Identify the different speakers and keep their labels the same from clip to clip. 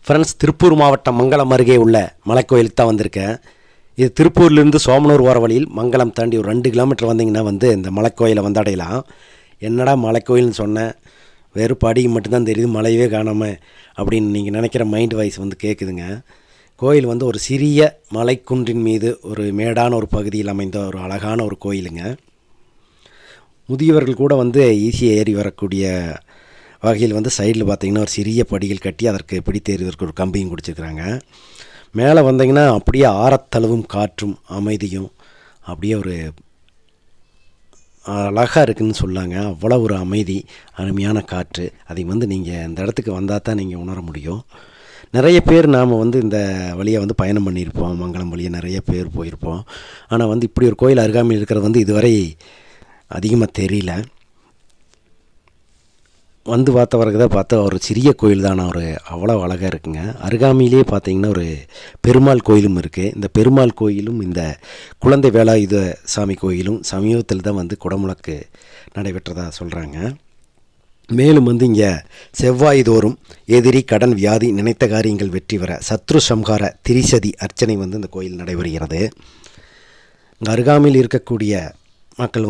Speaker 1: Friends, Tiruppur மாவட்டம் மங்கலம் அருகே உள்ள மலைக்கோயிலுக்கு தான் வந்திருக்கேன். இது திருப்பூர்லேருந்து சோமனூர் ஓர வழியில் மங்கலம் தாண்டி ஒரு 2 கிலோமீட்டர் வந்தீங்கன்னா இந்த மலைக்கோயிலை அடையலாம். என்னடா மலைக்கோயில்னு சொன்னேன், வெறும் படிக்கு மட்டும்தான் தெரியுது, மலையவே காணாமல் அப்படின்னு நீங்கள் நினைக்கிற மைண்ட் வாய்ஸ் கேட்குதுங்க. கோயில் ஒரு சிறிய மலைக்குன்றின் மீது ஒரு மேடான ஒரு பகுதியில் அமைந்த ஒரு அழகான ஒரு கோயிலுங்க. முதியவர்கள் கூட ஈஸியாக ஏறி வரக்கூடிய வகையில் சைடில் பார்த்திங்கன்னா ஒரு சிறிய படிகள் கட்டி அதற்கு பிடித்தேறுவதற்கு ஒரு கம்பியும் குடிச்சிருக்கிறாங்க. மேலே வந்தீங்கன்னா அப்படியே ஆரத்தளவும் காற்றும் அமைதியும் அப்படியே ஒரு அழகாக இருக்குதுன்னு சொல்லாங்க. அவ்வளோ ஒரு அமைதி, அருமையான காற்று. அதை நீங்கள் இந்த இடத்துக்கு வந்தால் தான் நீங்கள் உணர முடியும். நிறைய பேர் நாம் இந்த வழியை பயணம் பண்ணியிருப்போம். மங்கலம் வழியை நிறைய பேர் போயிருப்போம். ஆனால் இப்படி ஒரு கோயில் அருகாமையில் இருக்கிறது இதுவரை அதிகமாக தெரியல. பார்த்தவருக்கு தான் பார்த்தா ஒரு சிறிய கோயில் தான், ஒரு அவ்வளோ அழகாக இருக்குங்க. அருகாமையிலே பார்த்திங்கன்னா ஒரு பெருமாள் கோயிலும் இருக்குது. இந்த பெருமாள் கோயிலும் இந்த குழந்தை வேலாயுத சாமி கோயிலும் சமீபத்தில் தான் குடமுழக்கு நடைபெற்றதாக சொல்கிறாங்க. மேலும் இங்கே செவ்வாய் தோறும் எதிரி, கடன், வியாதி, நினைத்த காரியங்கள் வெற்றி பெற சத்ரு சம்ஹார திரிசதி அர்ச்சனை இந்த கோயில் நடைபெறுகிறது. இங்கே அருகாமையில் இருக்கக்கூடிய மக்கள்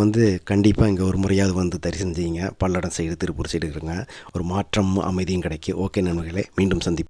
Speaker 1: கண்டிப்பாக இங்கே ஒரு முறையாவது தரிசனம் செய்யுங்க. பல்லடம் சைடு, திருப்பூர் சைடு இருக்குங்க. ஒரு மாற்றம், அமைதியும் கிடைக்கும். ஓகே நண்பர்களே, மீண்டும் சந்திப்போம்.